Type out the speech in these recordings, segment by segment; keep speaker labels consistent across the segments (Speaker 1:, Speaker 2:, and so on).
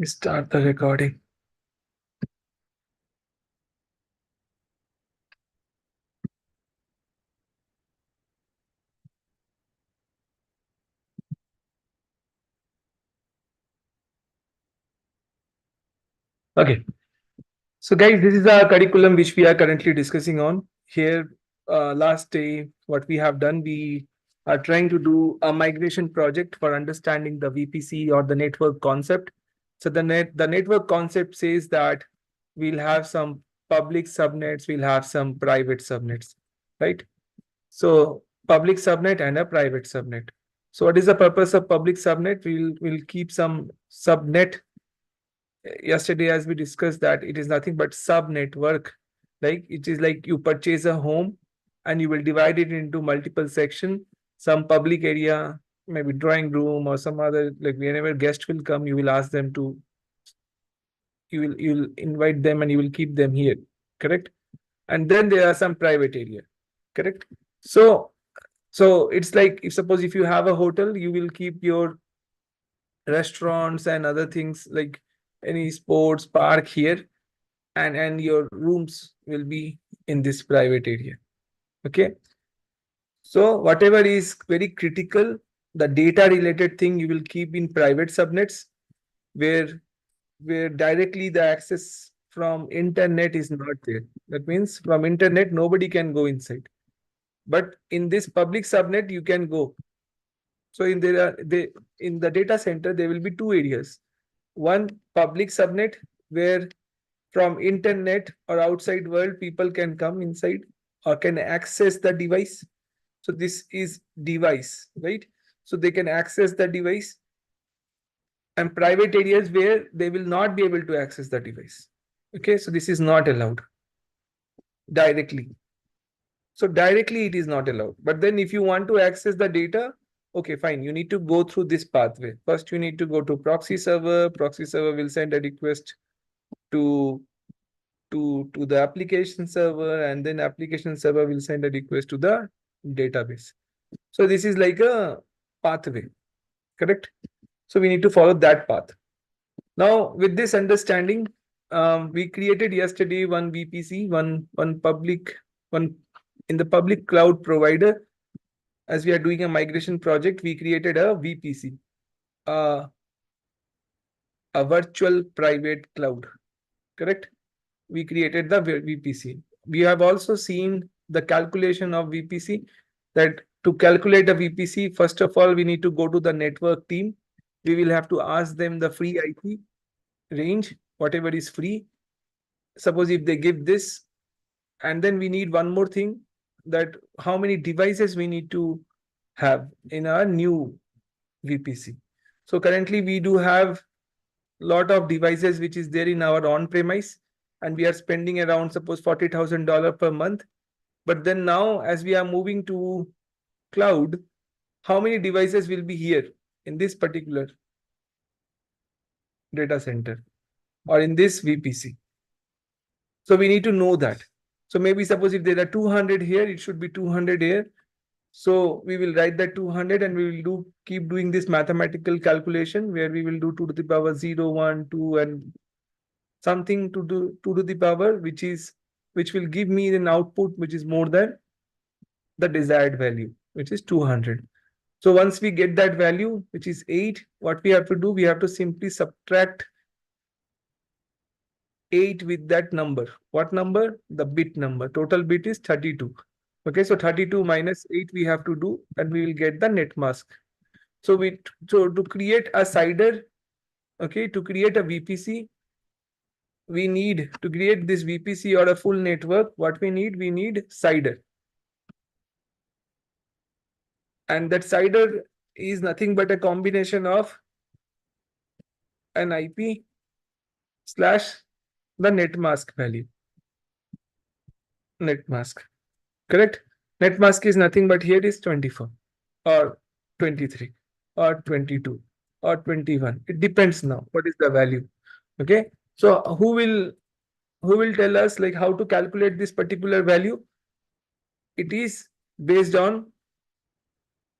Speaker 1: Start the recording. Okay. So, guys, this is a curriculum which we are currently discussing on. Here, last day, what we have done, we are trying to do a migration project for understanding the VPC or the network concept. So, the network concept says that we'll have some public subnets, we'll have some private subnets, right? So, public subnet and a private subnet. So, what is the purpose of public subnet? We'll keep some subnet yesterday as we discussed that it is nothing but sub network. Like it is like you purchase a home and you will divide it into multiple section, some public area, maybe drawing room or some other, like whenever guest will come you will ask them to, you'll invite them and you will keep them here, correct? And then there are some private area, correct? So it's like, if suppose if you have a hotel, you will keep your restaurants and other things like any sports park here, and your rooms will be in this private area. Okay, so whatever is very critical, the data related thing you will keep in private subnets, where directly the access from internet is not there. That means from internet nobody can go inside, but in this public subnet you can go. So in the data center there will be two areas. One, public subnet, where from internet or outside world people can come inside or can access the device. So this is device, right? So they can access the device, and private areas where they will not be able to access the device. Okay, so this is not allowed directly. So directly it is not allowed. But then if you want to access the data, okay, fine. You need to go through this pathway. First, you need to go to proxy server. Proxy server will send a request to to the application server, and then application server will send a request to the database. So this is like a pathway, correct? So we need to follow that path. Now with this understanding, we created yesterday one VPC, one public, one in the public cloud provider. As we are doing a migration project, we created a VPC, uh, a virtual private cloud, correct? We created the VPC. We have also seen the calculation of VPC, that to calculate a VPC, first of all, we need to go to the network team. We will have to ask them the free IP range, whatever is free. Suppose if they give this, and then we need one more thing, that how many devices we need to have in our new VPC. So currently we do have lot of devices which is there in our on-premise, and we are spending around suppose $40,000 per month. But then now as we are moving to cloud, how many devices will be here in this particular data center or in this VPC? So we need to know that. So maybe suppose if there are 200 here, it should be 200 here. So we will write that 200 and we will keep doing this mathematical calculation where we will do 2 to the power 0, 1, 2 and something to do 2 to the power, which will give me an output which is more than the desired value, which is 200. So once we get that value, which is 8, what we have to do, we have to simply subtract 8 with that number. What number? The bit number. Total bit is 32. Okay, so 32 minus 8 we have to do, and we will get the net mask. So to create a CIDR, okay, to create a VPC, we need to create this VPC or a full network. What we need CIDR. And that CIDR is nothing but a combination of an IP slash the net mask value. Net mask, correct? Net mask is nothing but here is 24 or 23 or 22 or 21. It depends now. What is the value? Okay. So who will tell us like how to calculate this particular value? It is based on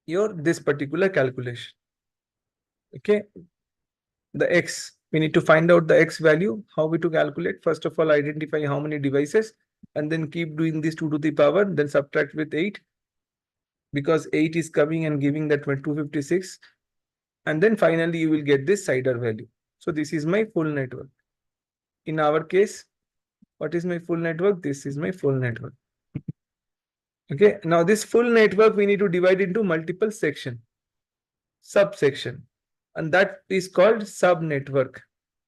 Speaker 1: your this particular calculation. Okay. The X. We need to find out the X value. How we to calculate? First of all, identify how many devices and then keep doing this 2 to the power, then subtract with 8 because 8 is coming and giving that 256. And then finally you will get this CIDR value. So this is my full network. In our case, what is my full network? This is my full network. Okay, now this full network we need to divide into multiple subsection, and that is called subnetwork,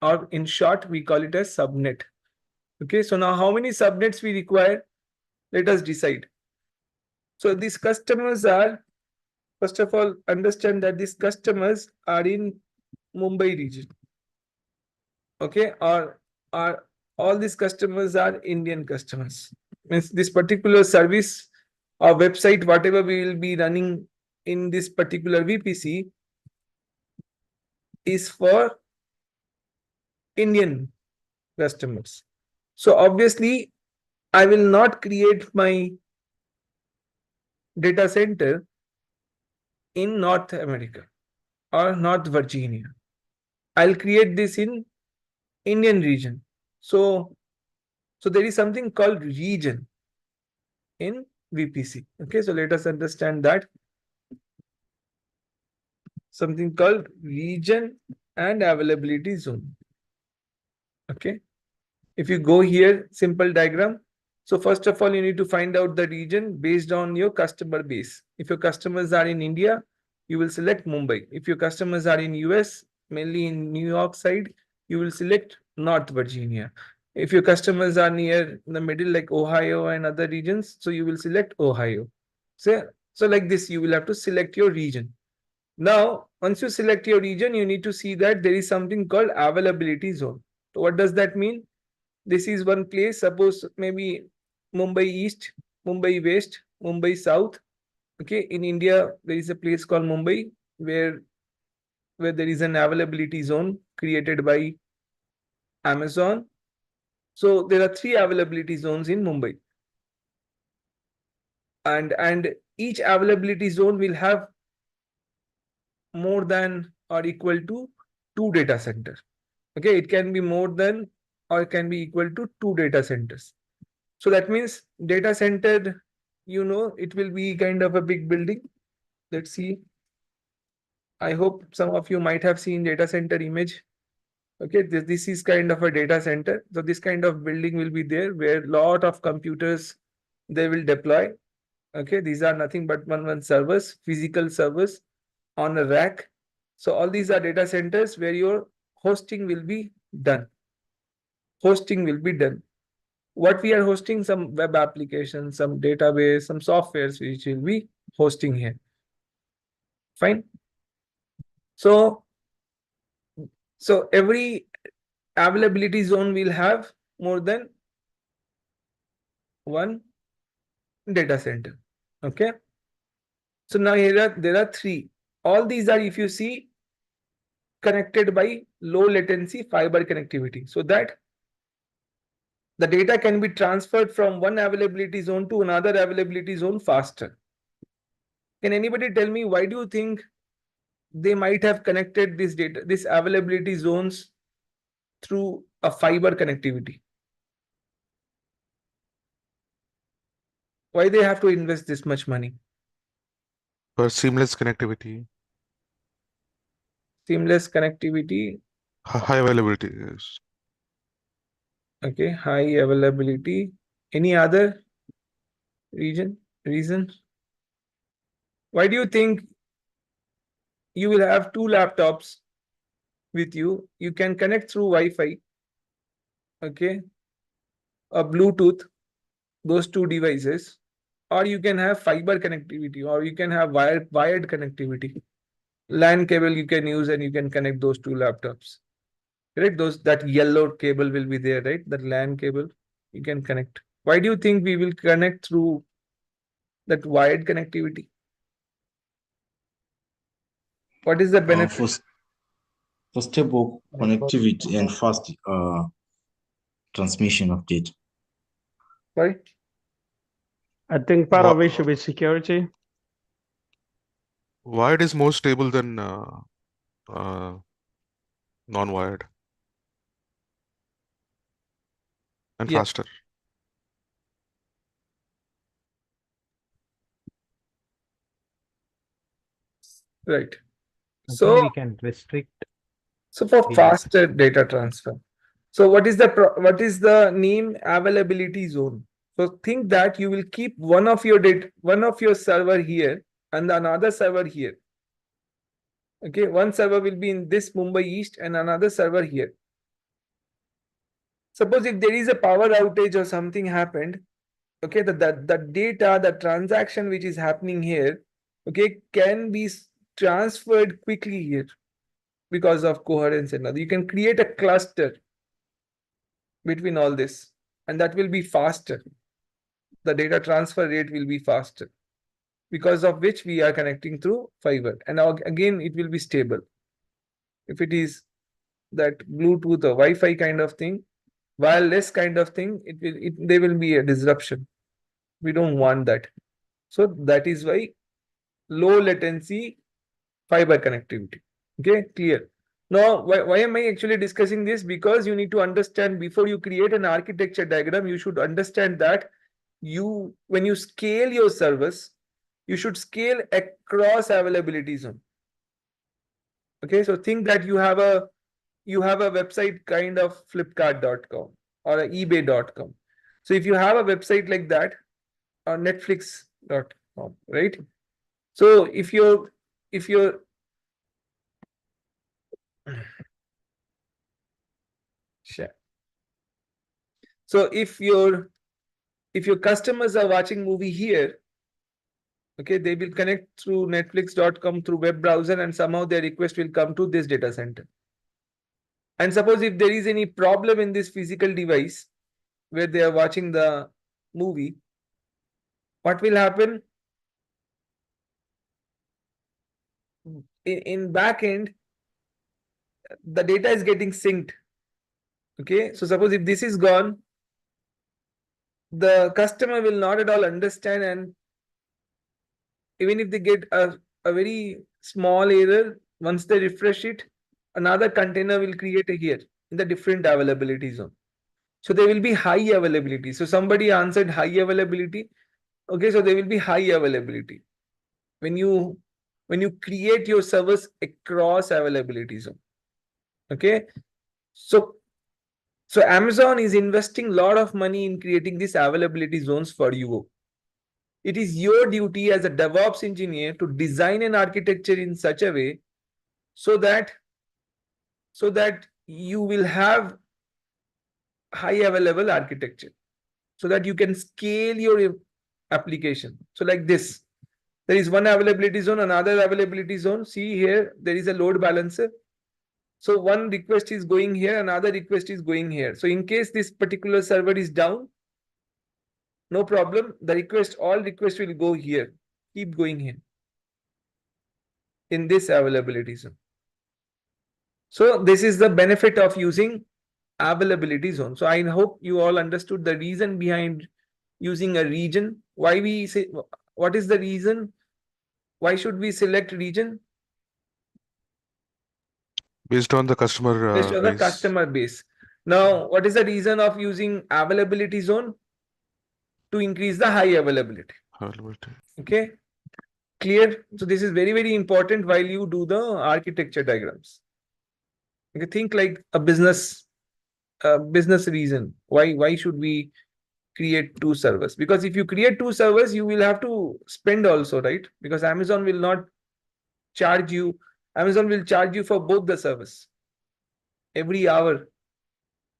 Speaker 1: or in short, we call it as subnet. Okay, so now how many subnets we require? Let us decide. So these customers are, first of all, understand that these customers are in Mumbai region. Okay, or all these customers are Indian customers. Means this particular service or website, whatever we will be running in this particular VPC, is for Indian customers. So obviously, I will not create my data center in North America or North Virginia. I'll create this in Indian region. So there is something called region in VPC. Okay, so let us understand that. Something called region and availability zone. Okay, if you go here, simple diagram. So first of all, you need to find out the region based on your customer base. If your customers are in India, you will select Mumbai. If your customers are in US, mainly in New York side, you will select North Virginia. If your customers are near the middle, like Ohio and other regions, so you will select Ohio. So like this, you will have to select your region. Now, once you select your region, you need to see that there is something called availability zone. So what does that mean? This is one place, suppose maybe Mumbai East, Mumbai West, Mumbai South. Okay, in India, there is a place called Mumbai where there is an availability zone created by Amazon. So there are 3 availability zones in Mumbai. And each availability zone will have more than or equal to 2 data centers. Okay, it can be more than or it can be equal to 2 data centers. So that means data center, it will be kind of a big building. Let's see. I hope some of you might have seen data center image. Okay, this is kind of a data center. So this kind of building will be there where lot of computers they will deploy. Okay, these are nothing but one servers, physical servers on a rack. So all these are data centers where your hosting will be done. Hosting will be done. What we are hosting, some web applications, some database, some softwares which will be hosting here. Fine. So every availability zone will have more than one data center. Okay. So now there are 3. All these are, if you see, connected by low latency fiber connectivity, so that the data can be transferred from one availability zone to another availability zone faster. Can anybody tell me why do you think they might have connected this availability zones through a fiber connectivity? Why they have to invest this much money?
Speaker 2: For seamless connectivity,
Speaker 1: Seamless connectivity.
Speaker 2: high availability. Yes.
Speaker 1: Okay, high availability. Any other reason? Why do you think you will have 2 laptops with you? You can connect through Wi-Fi. Okay, a Bluetooth, those 2 devices, or you can have fiber connectivity, or you can have wired connectivity. LAN cable you can use and you can connect those 2 laptops. Correct? That yellow cable will be there, right? That LAN cable you can connect. Why do you think we will connect through that wired connectivity? What is the benefit?
Speaker 3: For stable connectivity and fast transmission of data.
Speaker 1: Sorry?
Speaker 4: I think part of it should be security.
Speaker 2: Wired is more stable than non-wired. and
Speaker 1: Yeah.
Speaker 2: faster.
Speaker 1: Right.
Speaker 4: I think
Speaker 1: So,
Speaker 4: we can restrict.
Speaker 1: so for
Speaker 4: the-
Speaker 1: faster data transfer. So what is the name availability zone? So think that you will keep one of your server here and another server here. Okay, one server will be in this Mumbai East and another server here. Suppose if there is a power outage or something happened, okay, the data, the transaction which is happening here, okay, can be transferred quickly here because of coherence and other. You can create a cluster between all this, and that will be faster. The data transfer rate will be faster, because of which we are connecting through fiber. And now again, it will be stable. If it is that Bluetooth or Wi-Fi kind of thing, wireless kind of thing, there will be a disruption. We don't want that. So that is why low latency fiber connectivity. Okay, clear. Now, why am I actually discussing this? Because you need to understand, before you create an architecture diagram, you should understand that when you scale your service, you should scale across availability zone. Okay, so think that you have a website kind of flipkart.com or a ebay.com. So if you have a website like that, or netflix.com, right? So if you're Sure. So if your customers are watching movie here, okay, they will connect through netflix.com through web browser, and somehow their request will come to this data center. And suppose if there is any problem in this physical device where they are watching the movie, what will happen? In back end, the data is getting synced. Okay, so suppose if this is gone, the customer will not at all understand, and even if they get a very small error, once they refresh it, another container will create a here in the different availability zone. So there will be high availability. So somebody answered high availability. Okay, so there will be high availability when you create your service across availability zone. Okay, so Amazon is investing a lot of money in creating these availability zones for you. It is your duty as a DevOps engineer to design an architecture in such a way so that you will have high available architecture, so that you can scale your application. So like this, there is one availability zone, another availability zone. See here, there is a load balancer. So one request is going here, another request is going here. So in case this particular server is down, no problem. All requests will go here, keep going here in this availability zone. So this is the benefit of using availability zone. So I hope you all understood the reason behind using a region. Why we say, what is the reason? Why should we select region?
Speaker 2: Based on the customer
Speaker 1: Based on the
Speaker 2: base.
Speaker 1: customer base. Now, what is the reason of using availability zone? To increase the high availability.
Speaker 2: Availability.
Speaker 1: Okay, clear? So this is very, very important while you do the architecture diagrams. Okay, think like a business reason. Why should we create two servers? Because if you create two servers, you will have to spend also, right? Because Amazon will not charge you. Amazon will charge you for both the servers every hour.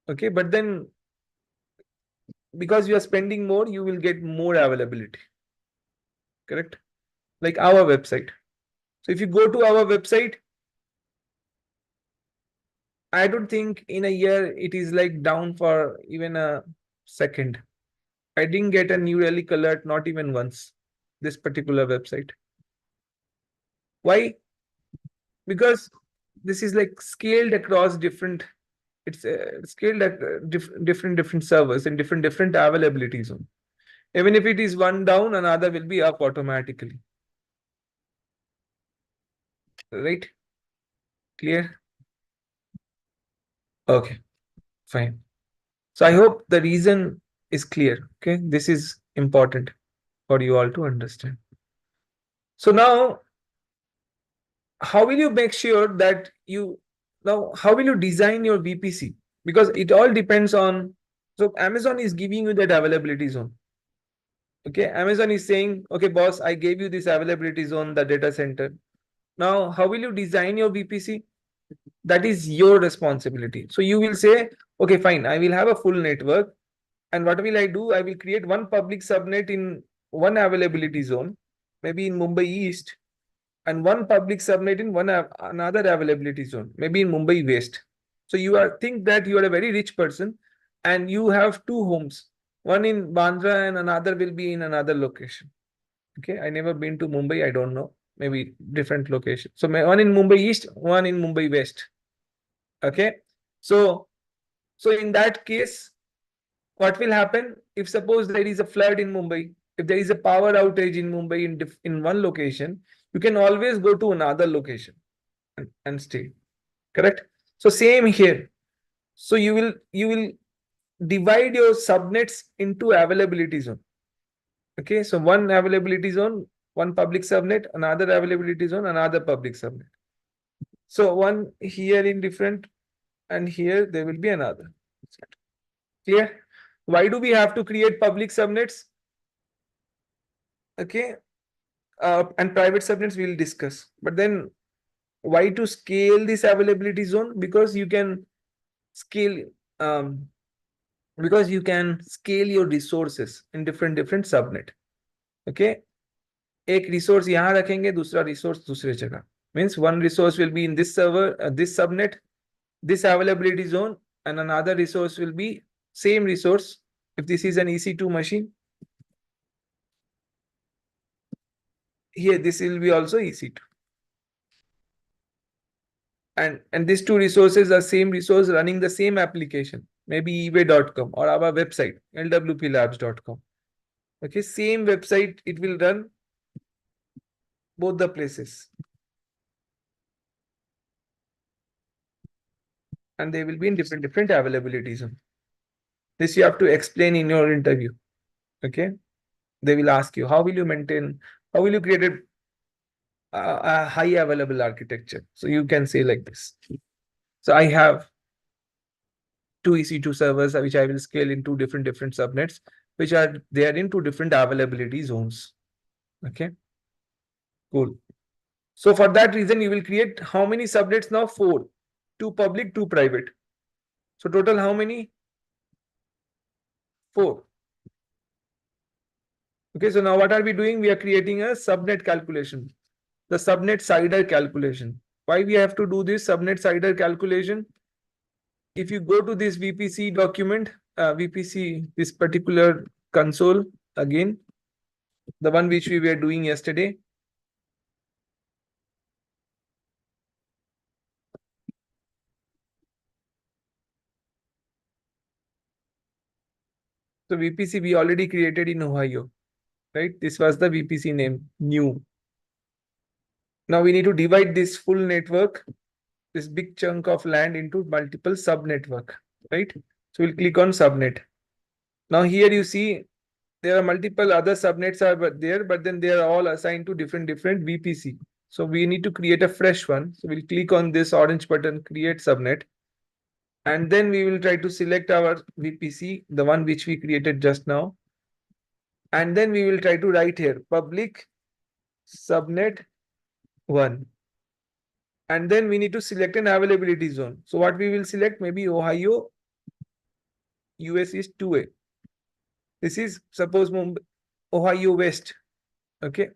Speaker 1: Okay, but then because you are spending more, you will get more availability. Correct? Like our website. So if you go to our website, I don't think in a year it is like down for even a second. I didn't get a new relic alert, not even once, this particular website. Why? Because this is like scaled across different, it's scaled at different servers and different availability zone. Even if it is one down, another will be up automatically. Right? Clear? Okay, fine. So I hope the reason is clear. Okay, this is important for you all to understand. So now, how will you make sure that how will you design your VPC? Because it all depends on, so Amazon is giving you that availability zone. Okay, Amazon is saying, okay, boss, I gave you this availability zone, the data center. Now, how will you design your VPC? That is your responsibility. So you will say, okay, fine, I will have a full network. And what will I do? I will create one public subnet in one availability zone, maybe in Mumbai East, and one public subnet in another availability zone, maybe in Mumbai West. So you think that you are a very rich person and you have two homes, one in Bandra and another will be in another location. Okay, I never been to Mumbai, I don't know, maybe different location. So one in Mumbai East, one in Mumbai West. Okay, so in that case, what will happen if suppose there is a flood in Mumbai, if there is a power outage in Mumbai in one location, you can always go to another location and stay. Correct? So same here. So you will divide your subnets into availability zone. Okay, so one availability zone, one public subnet, another availability zone, another public subnet. So one here in different, and here there will be another. Clear? Why do we have to create public subnets? Okay, and private subnets we'll discuss. But then why to scale this availability zone? Because you can scale your resources in different subnet. Okay, एक resource यहाँ रखेंगे, दूसरा resource दूसरे जगह. Means one resource will be in this server, this subnet, this availability zone, and another resource will be same resource. If this is an EC2 machine, here this will be also EC2. And these two resources are same resource running the same application, maybe ebay.com or our website, lwplabs.com. Okay, same website, it will run both the places. And they will be in different availabilities. This you have to explain in your interview. Okay, they will ask you, how will you create a high available architecture? So you can say like this. So I have two EC2 servers which I will scale into different subnets, which are there into different availability zones. Okay, cool. So for that reason, you will create how many subnets now? 4. 2 public, 2 private. So total how many? 4. Okay, so now what are we doing? We are creating a subnet calculation, the subnet sider calculation. Why we have to do this subnet sider calculation? If you go to this VPC document, VPC, this particular console, again, the one which we were doing yesterday. So VPC we already created in Ohio, right? This was the VPC name, new. Now we need to divide this full network, this big chunk of land, into multiple subnetwork, right? So we'll click on subnet. Now here you see there are multiple other subnets are there, but then they are all assigned to different VPC. So we need to create a fresh one. So we'll click on this orange button, create subnet. And then we will try to select our VPC, the one which we created just now. And then we will try to write here, public subnet 1. And then we need to select an availability zone. So what we will select, maybe Ohio, US is 2A. This is suppose Mumbai, Ohio West. Okay.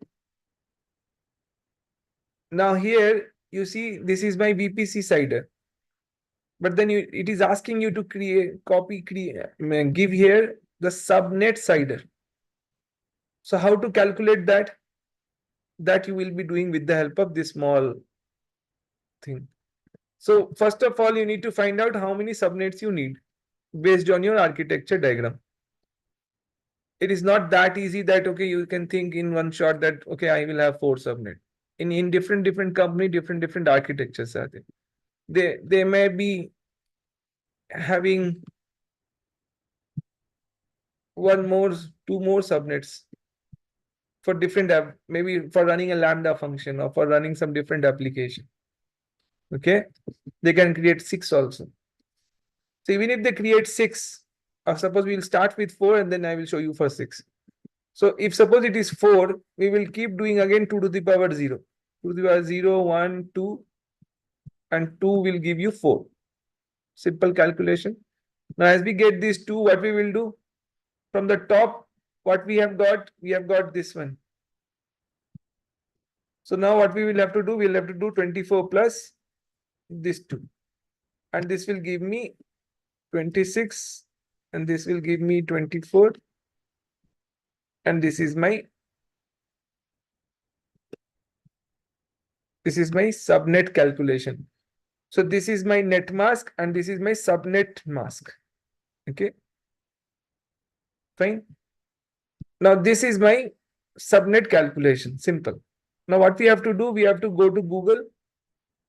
Speaker 1: Now here you see this is my VPC sider. But then it is asking you to give here the subnet sider. So how to calculate that? That you will be doing with the help of this small thing. So first of all, you need to find out how many subnets you need based on your architecture diagram. It is not that easy that, okay, you can think in one shot that, okay, I will have 4 subnets. In different company, different architectures are there. They may be having two more subnets for different app, maybe for running a Lambda function or for running some different application. Okay, they can create 6 also. So even if they create 6, suppose we'll start with 4 and then I will show you for 6. So if suppose it is 4, we will keep doing again 2 to the power 0. 2 to the power 0, 1, 2, and 2 will give you 4. Simple calculation. Now as we get these 2, what we will do? From the top, what we have got this one. So now what we will have to do, we'll have to do 24 plus this 2. And this will give me 26. And this will give me 24. And this is my subnet calculation. So this is my net mask and this is my subnet mask. Okay. Fine. Now this is my subnet calculation. Simple. Now what we have to do, we have to go to Google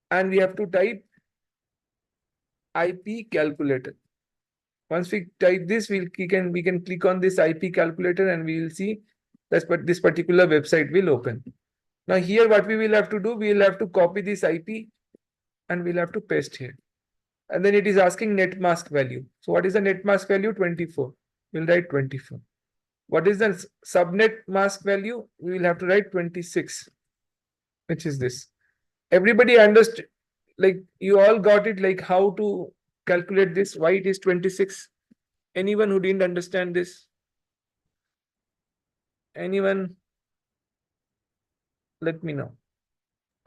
Speaker 1: and we have to type IP calculator. Once we type this, we can click on this IP calculator and we will see that this particular website will open. Now here what we will have to do, we will have to copy this IP and we'll have to paste here. And then it is asking net mask value. So what is the net mask value? 24. We'll write 24. What is the subnet mask value? We will have to write 26, which is this. Everybody understood, like you all got it, like how to calculate this, why it is 26. Anyone who didn't understand this? Anyone? Let me know.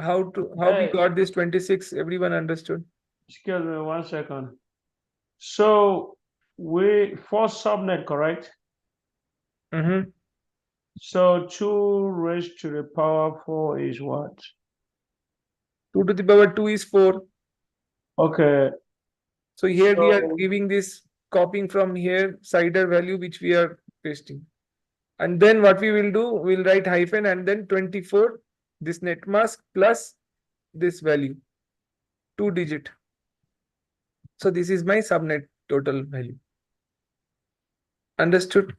Speaker 1: How we got this 26? Everyone understood?
Speaker 4: Excuse me 1 second. So for subnet, correct?
Speaker 1: Mm-hmm.
Speaker 4: So 2 raised to the power 4 is what?
Speaker 1: 2 to the power 2 is 4.
Speaker 4: Okay.
Speaker 1: So here we are giving this, copying from here, cider value, which we are pasting. And then what we will do, we'll write hyphen and then 24, this net mask plus this value, 2 digit. So this is my subnet total value. Understood?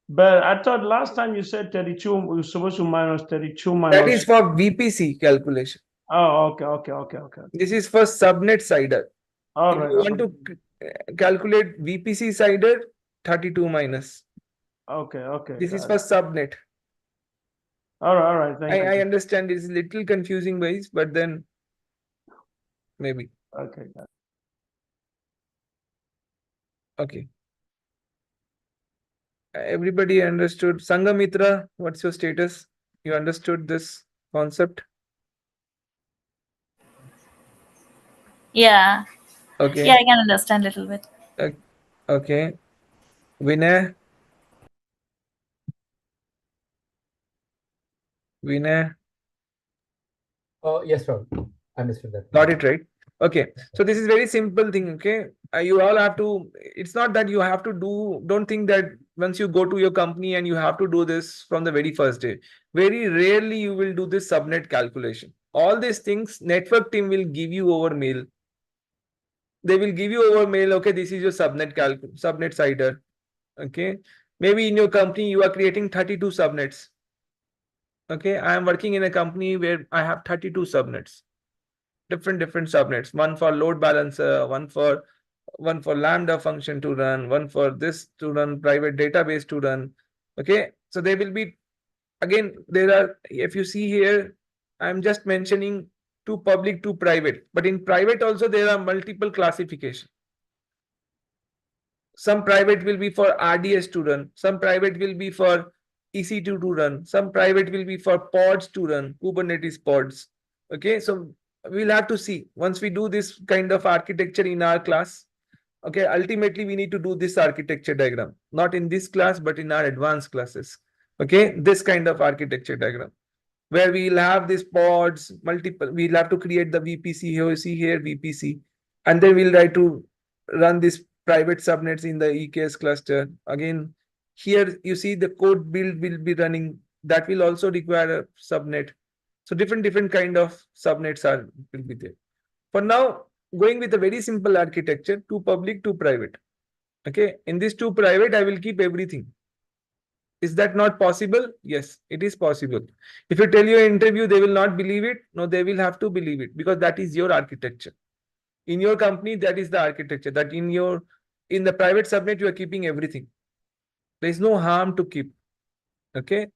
Speaker 4: But I thought last time you said 32, we were supposed to minus 32 minus.
Speaker 1: That is for VPC calculation.
Speaker 4: Oh, okay.
Speaker 1: This is for subnet cider.
Speaker 4: All
Speaker 1: If
Speaker 4: right.
Speaker 1: you want to calculate VPC cider, 32 minus.
Speaker 4: Okay.
Speaker 1: This is for subnet.
Speaker 4: All right. Thank you.
Speaker 1: I understand it's a little confusing ways, but then maybe.
Speaker 4: Okay.
Speaker 1: Okay. Everybody understood. Sangamitra, what's your status? You understood this concept?
Speaker 5: Yeah.
Speaker 1: Okay.
Speaker 5: Yeah, I can understand a little bit.
Speaker 1: Okay. Vinay?
Speaker 6: Yes, Rahul. I understood that.
Speaker 1: Got it right? Okay. So this is very simple thing, okay? You all have to, it's not that you have to do, don't think that once you go to your company and you have to do this from the very first day. Very rarely you will do this subnet calculation. All these things, network team will give you over mail. They will give you over mail, okay, this is your subnet cider. Okay. Maybe in your company, you are creating 32 subnets. Okay. I am working in a company where I have 32 subnets. Different subnets, one for load balancer, one for Lambda function to run, one for this to run, private database to run. Okay, so they will be, again, there are, if you see here, I'm just mentioning 2 public, 2 private, but in private also there are multiple classification. Some private will be for RDS to run, some private will be for EC2 to run, some private will be for pods to run, Kubernetes pods. Okay, so we'll have to see once we do this kind of architecture in our class. Okay, ultimately we need to do this architecture diagram, not in this class, but in our advanced classes. Okay, this kind of architecture diagram where we'll have these pods, multiple, we'll have to create the VPC here, see here VPC, and then we'll try to run this private subnets in the EKS cluster. Again, here you see the code build will be running, that will also require a subnet. So different kind of subnets will be there. For now, going with a very simple architecture, 2 public, 2 private. Okay, in this two private, I will keep everything. Is that not possible? Yes, it is possible. If you tell your interview, they will not believe it. No, they will have to believe it because that is your architecture. In your company, that is the architecture. That in the private subnet, you are keeping everything. There is no harm to keep. Okay.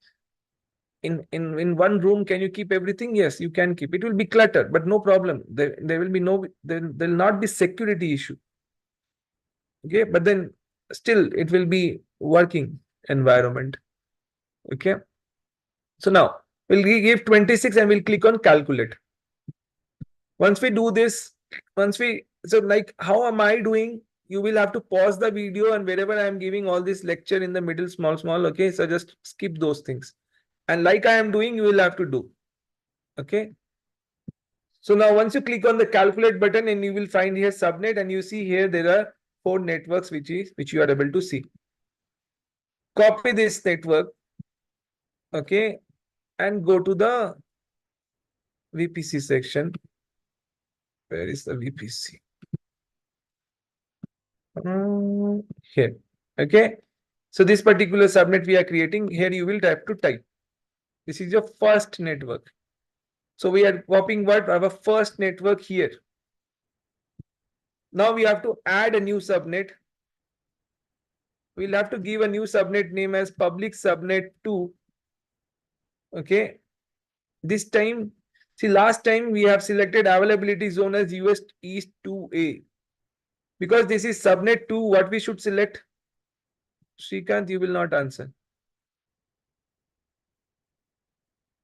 Speaker 1: In one room, can you keep everything? Yes, you can keep. It will be cluttered, but no problem. There will be there will not be security issue. Okay, but then still it will be working environment. Okay. So now we'll give 26 and we'll click on calculate. Once we do this, so like how am I doing? You will have to pause the video, and wherever I am giving all this lecture in the middle, small, okay. So just skip those things. And like I am doing, you will have to do. Okay. So now once you click on the calculate button and you will find here subnet, and you see here there are 4 networks which you are able to see. Copy this network, okay, and go to the VPC section. Where is the VPC? Here. Okay. So this particular subnet we are creating, here you will have to type. This is your first network. So we are copying what? Our first network here. Now we have to add a new subnet. We'll have to give a new subnet name as public subnet 2. Okay. This time, see, last time we have selected availability zone as US East 2A. Because this is subnet 2, what we should select? Srikanth, you will not answer.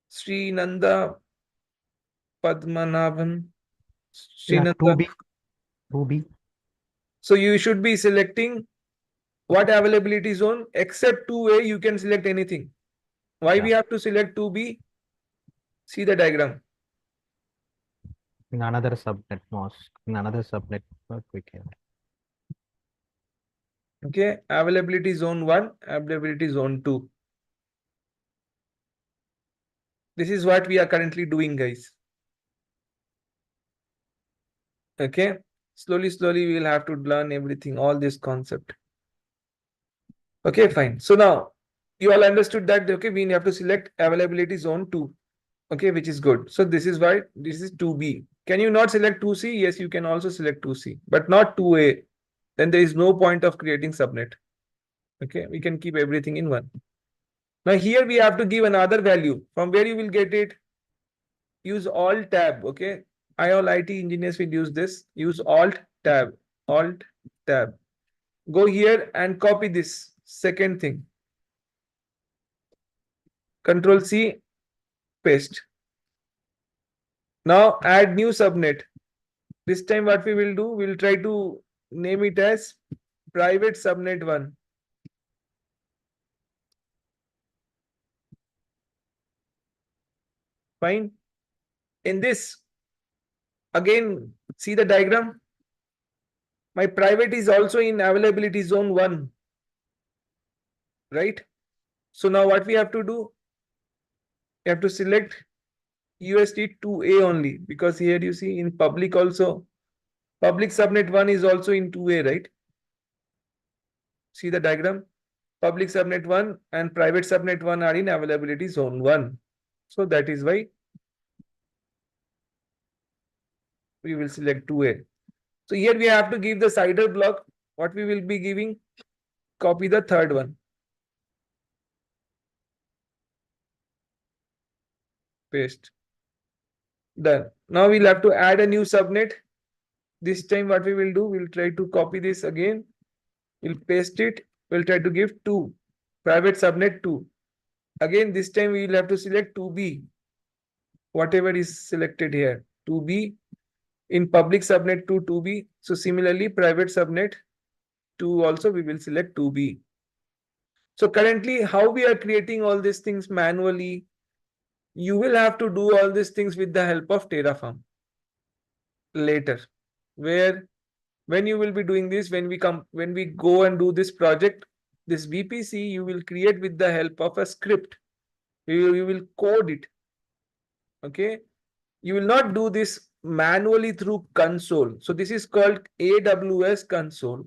Speaker 1: Sri Nanda Padmanabhan.
Speaker 6: Yeah,
Speaker 1: Srinanda.
Speaker 6: 2B.
Speaker 1: So you should be selecting what availability zone, except 2A, you can select anything. Why we
Speaker 6: Yeah.
Speaker 1: have to select 2B? See the diagram.
Speaker 6: In another subnet mosque, in another subnet we can.
Speaker 1: Okay, availability zone 1, availability zone 2. This is what we are currently doing, guys. Okay, slowly we will have to learn everything, all this concept. Okay, fine. So now you all understood that, okay, we have to select availability zone 2. Okay, which is good. So this is why this is 2B. Can you not select 2C? Yes, you can also select 2C, but not 2A. Then there is no point of creating subnet. Okay, we can keep everything in one. Now here we have to give another value. From where you will get it? Use Alt tab. Okay, all IT engineers will use this. Use Alt tab. Alt tab. Go here and copy this second thing. Control C, paste. Now add new subnet. This time what we will do, we'll try to name it as private subnet 1. Fine. In this, again, see the diagram. My private is also in availability zone 1. Right? So now what we have to do? You have to select USD 2A only, because here you see in public also, public subnet 1 is also in 2A, right? See the diagram? Public subnet 1 and private subnet 1 are in availability zone 1. So that is why we will select 2A. So here we have to give the CIDR block. What we will be giving? Copy the third one. Paste. Done. Now we'll have to add a new subnet. This time what we will do, we'll try to copy this again. We'll paste it. We'll try to give 2. Private subnet 2. Again, this time we will have to select 2B. Whatever is selected here. 2B. In public subnet 2, 2B. So similarly, private subnet 2 also we will select 2B. So currently, how we are creating all these things manually, you will have to do all these things with the help of Terraform later. When you will be doing this, when we go and do this project, this VPC you will create with the help of a script. You will code it. Okay. You will not do this manually through console. So this is called AWS console.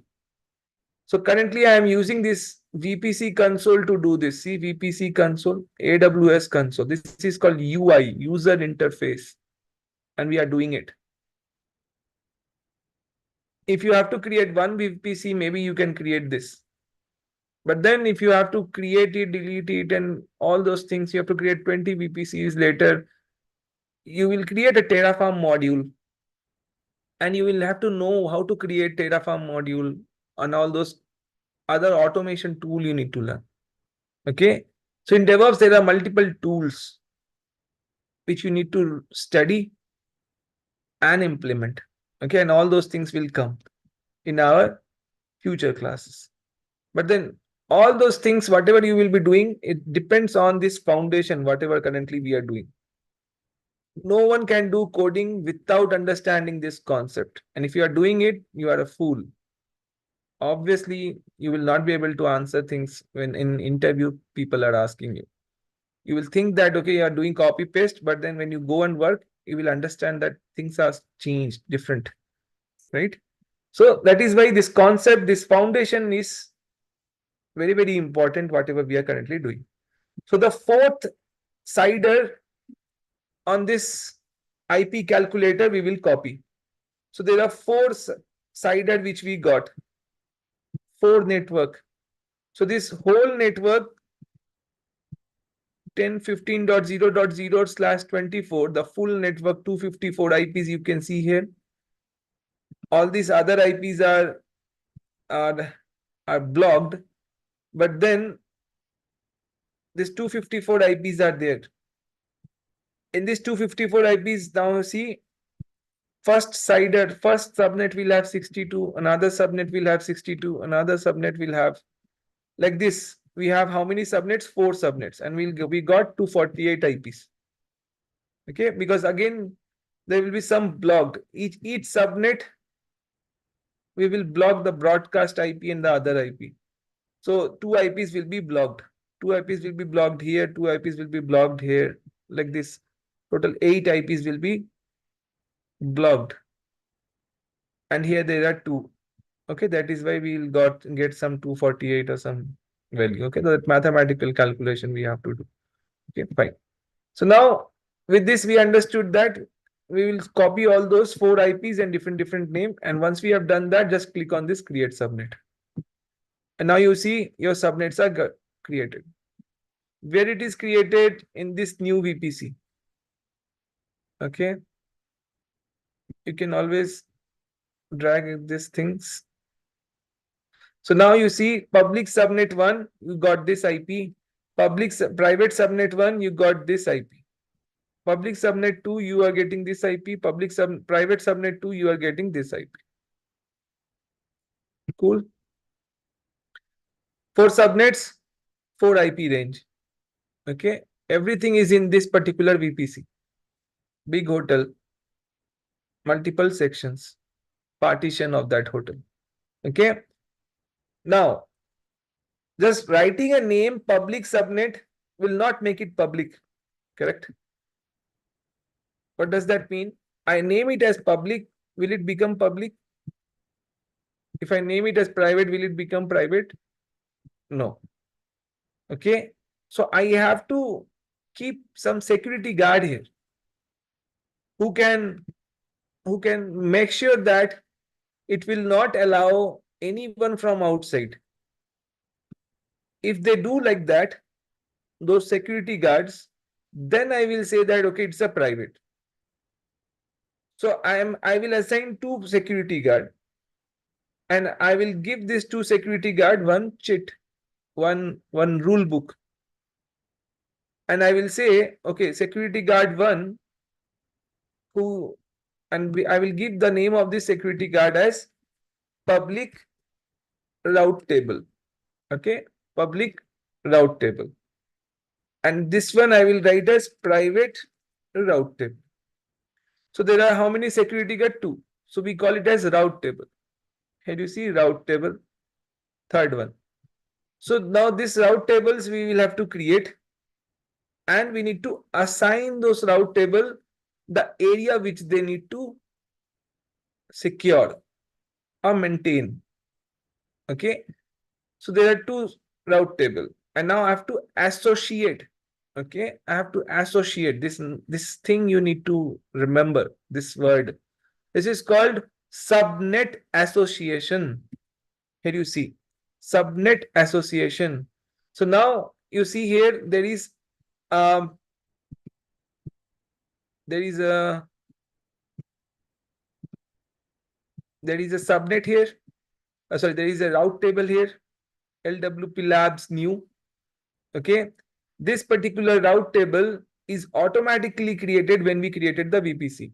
Speaker 1: So currently I am using this VPC console to do this. See VPC console, AWS console. This is called UI, user interface. And we are doing it. If you have to create one VPC, maybe you can create this. But then if you have to create it, delete it, and all those things, you have to create 20 VPCs later. You will create a Terraform module. And you will have to know how to create Terraform module and all those other automation tool you need to learn. Okay. So in DevOps, there are multiple tools which you need to study and implement. Okay. And all those things will come in our future classes. But then all those things, whatever you will be doing, it depends on this foundation, whatever currently we are doing. No one can do coding without understanding this concept. And if you are doing it, you are a fool. Obviously, you will not be able to answer things when in interview people are asking you. You will think that, okay, you are doing copy paste, but then when you go and work, you will understand that things are changed, different, right? So that is why this concept, this foundation is very, very important, whatever we are currently doing. So the fourth cider on this IP calculator, we will copy. So there are four cider which we got, 4 network. So this whole network 10.15.0.0/24, the full network 254 IPs you can see here. All these other IPs are blocked, but then this 254 IPs are there. In this 254 IPs, now see, first subnet will have 62, another subnet will have 62, another subnet will have like this. We have how many subnets? 4 subnets, and we got 248 IPs. Okay, because again there will be some blocked. Each subnet we will block the broadcast IP and the other IP. So 2 IPs will be blocked. 2 IPs will be blocked here. 2 IPs will be blocked here. Like this. Total 8 IPs will be blocked. And here there are 2. Okay, that is why we will get some 248 or some value. Okay, that mathematical calculation we have to do. Okay, fine. So now with this we understood that we will copy all those 4 IPs and different name. And once we have done that, just click on this create subnet. And now you see your subnets are created. Where it is created? In this new VPC. Okay. You can always drag these things. So now you see public subnet 1, you got this IP. Private subnet 1, you got this IP. Public subnet 2, you are getting this IP. Private subnet 2, you are getting this IP. Cool. 4 subnets, 4 IP range. Okay. Everything is in this particular VPC. Big hotel. Multiple sections. Partition of that hotel. Okay. Now, just writing a name public subnet will not make it public. Correct? What does that mean? I name it as public. Will it become public? If I name it as private, will it become private? No. Okay. So I have to keep some security guard here who can make sure that it will not allow anyone from outside. If they do like that, those security guards, then I will say that okay, it's a private. So I will assign 2 security guard, and I will give this 2 security guard one cheat, one rule book. And I will say, okay, security guard 1 I will give the name of this security guard as public route table. Okay, public route table. And this one I will write as private route table. So there are how many security guard? 2. So we call it as route table. Here you see route table, third one. So now these route tables we will have to create, and we need to assign those route table the area which they need to secure or maintain. Okay. So there are two route table, and now I have to associate. Okay, I have to associate this thing. You need to remember this word. This is called subnet association. Here you see subnet association. So now you see here um there is a subnet here. Sorry, there is a route table here. LWP labs new. Okay, this particular route table is automatically created when we created the VPC.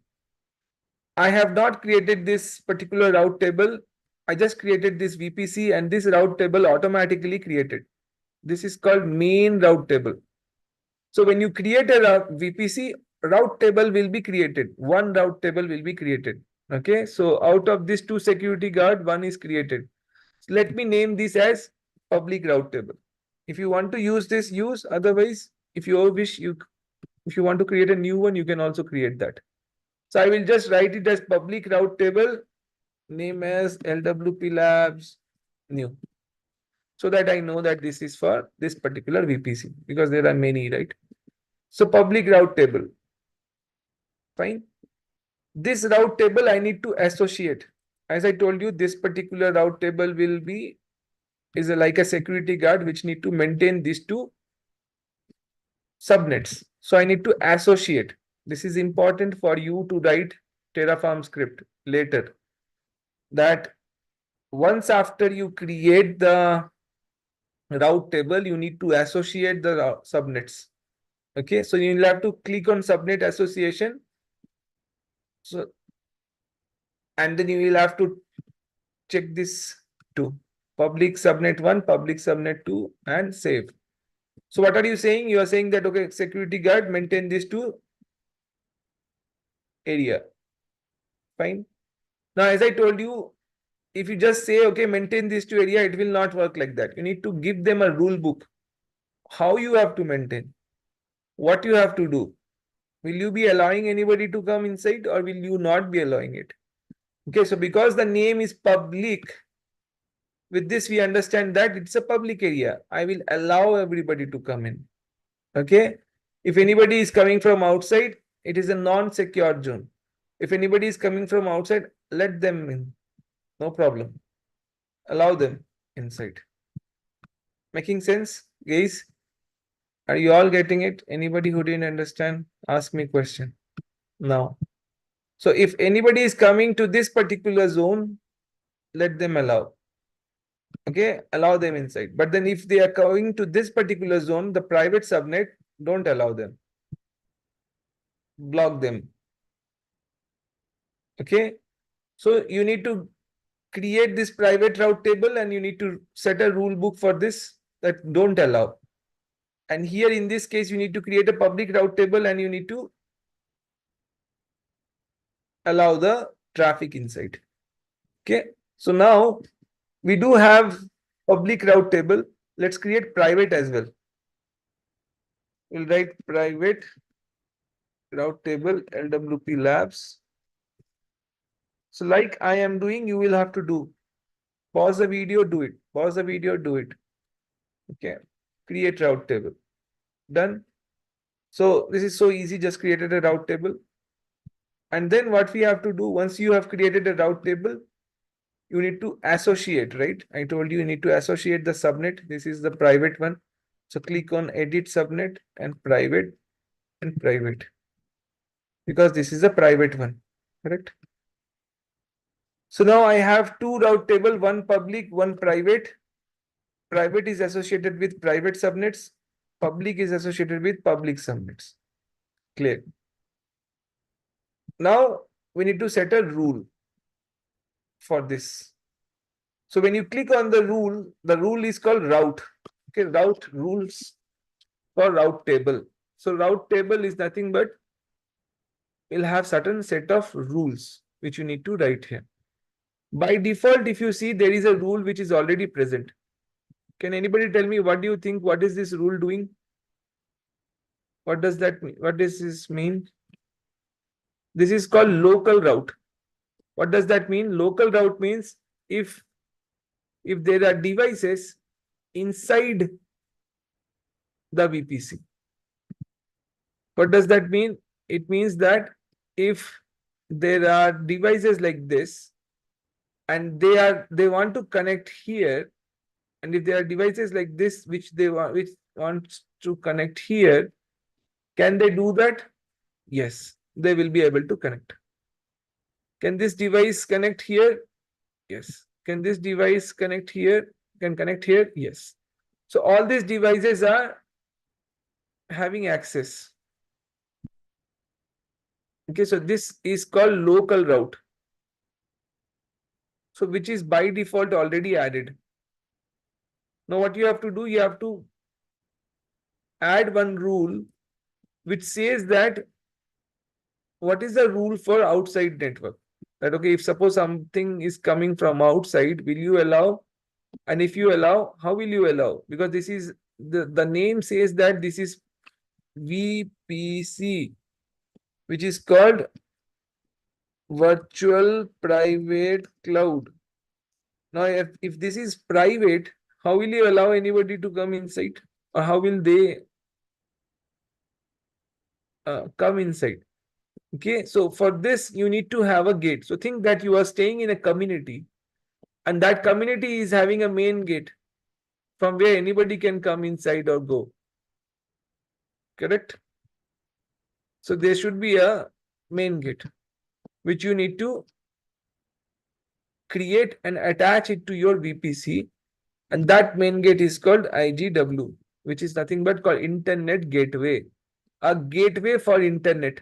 Speaker 1: I have not created this particular route table. I just created this VPC, and this route table automatically created. This is called main route table. So when you create a VPC, route table will be created. One route table will be created. Okay, so out of this two security guard, one is created. So let me name this as public route table. If you want to use this, use. Otherwise, if you wish, if you want to create a new one, you can also create that. So I will just write it as public route table, name as LWP labs new, so that I know that this is for this particular VPC, because there are many, right? So public route table. Fine. This route table I need to associate. As I told you, this particular route table will be like a security guard which need to maintain these two subnets. So I need to associate. This is important for you to write Terraform script later. That once after you create the route table, you need to associate the subnets. Okay, so you will have to click on subnet association. So, and then you will have to check this too. Public subnet 1, public subnet 2, and save. So what are you saying? You are saying that, okay, security guard maintain this two area. Fine. Now, as I told you, if you just say, okay, maintain these two area, it will not work like that. You need to give them a rule book. How you have to maintain, what you have to do. Will you be allowing anybody to come inside, or will you not be allowing it? Okay, so because the name is public, with this we understand that it's a public area. I will allow everybody to come in. Okay, if anybody is coming from outside, it is a non-secure zone. If anybody is coming from outside, let them in. No problem. Allow them inside. Making sense, guys? Are you all getting it? Anybody who didn't understand, ask me question now. So if anybody is coming to this particular zone, let them allow. Okay, allow them inside. But then if they are coming to this particular zone, the private subnet, don't allow them. Block them. Okay, so you need to create this private route table, and you need to set a rule book for this that don't allow. And here in this case, you need to create a public route table, and you need to allow the traffic inside. Okay, so now we do have public route table. Let's create private as well. We'll write private route table LWP labs. So like I am doing, you will have to do. Pause the video, do it. Pause the video, do it. Okay, create route table. Done. So this is so easy, just created a route table. And then what we have to do, once you have created a route table, you need to associate, right? I told you need to associate the subnet. This is the private one. So click on edit subnet and private, because this is a private one, correct? So now I have two route table, one public, one private. Private is associated with private subnets. Public is associated with public subnets. Clear? Now we need to set a rule for this. So when you click on the rule is called route. Okay, route rules for route table. So route table is nothing but will have certain set of rules which you need to write here. By default, if you see, there is a rule which is already present. Can anybody tell me what do you think? What is this rule doing? What does that mean? What does this mean? This is called local route. What does that mean? Local route means if there are devices inside the VPC. What does that mean? It means that if there are devices like this and they want to connect here, and if there are devices like this which want to connect here, can they do that? Yes, they will be able to connect. Can this device connect here? Yes. Can this device connect here? Can connect here? Yes. So all these devices are having access. Okay, so this is called local route. So which is by default already added. Now what you have to do, you have to add one rule which says that what is the rule for outside network? That okay, if suppose something is coming from outside, will you allow? And if you allow, how will you allow? Because this is the name says that this is VPC, which is called virtual private cloud. Now, if this is private, how will you allow anybody to come inside? Or how will they come inside? Okay, so for this, you need to have a gate. So think that you are staying in a community, and that community is having a main gate from where anybody can come inside or go. Correct? So there should be a main gate, which you need to create and attach it to your VPC. And that main gate is called IGW, which is nothing but called Internet Gateway. A gateway for internet.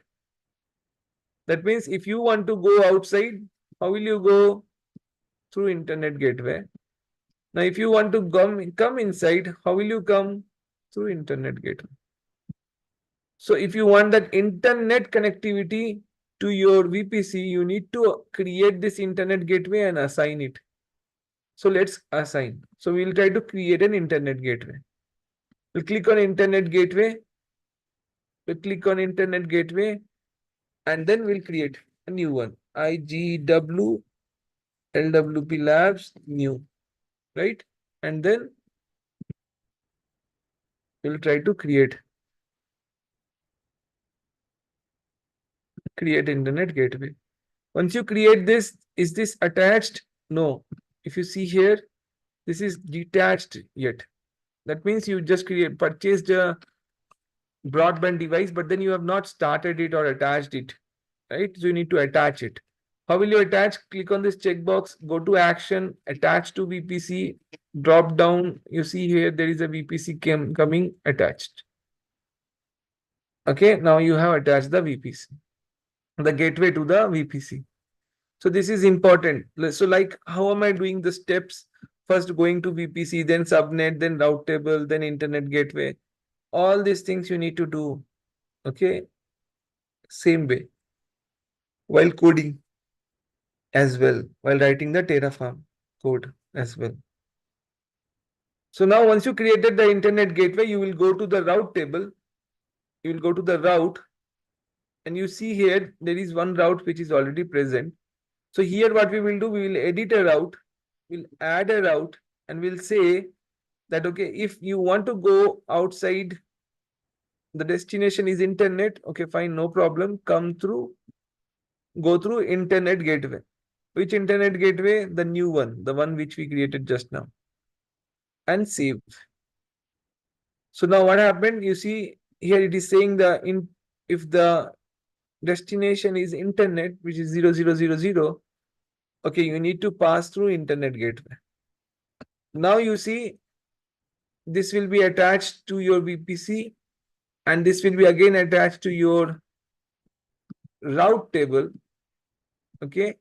Speaker 1: That means if you want to go outside, how will you go? Through Internet Gateway. Now, if you want to come inside, how will you come? Through Internet Gateway. So if you want that internet connectivity to your VPC, you need to create this Internet Gateway and assign it. So let's assign. So we'll try to create an Internet Gateway. We'll click on Internet Gateway. We'll click on Internet Gateway, and then we'll create a new one. IGW LWP Labs new, right? And then we'll try to create Internet Gateway. Once you create this, is this attached? No. If you see here, this is detached yet. That means you just purchased a broadband device, but then you have not started it or attached it, right? So you need to attach it. How will you attach? Click on this checkbox, go to action, attach to VPC, drop down. You see here, there is a VPC coming attached. Okay, now you have attached the VPC, the gateway to the VPC. So this is important. So like, how am I doing the steps? First going to VPC, then subnet, then route table, then internet gateway. All these things you need to do, okay, same way, while coding as well, while writing the Terraform code as well. So now once you created the internet gateway, you will go to the route table, you will go to the route, and you see here, there is one route which is already present. So here what we will do, we will edit a route, we'll add a route, and we'll say that, okay, if you want to go outside, the destination is internet, okay, fine, no problem, go through internet gateway. Which internet gateway? The new one, the one which we created just now. And save. So now what happened? You see here it is saying if the destination is internet, which is 0000, okay, you need to pass through internet gateway. Now you see this will be attached to your VPC, and this will be again attached to your route table. Okay.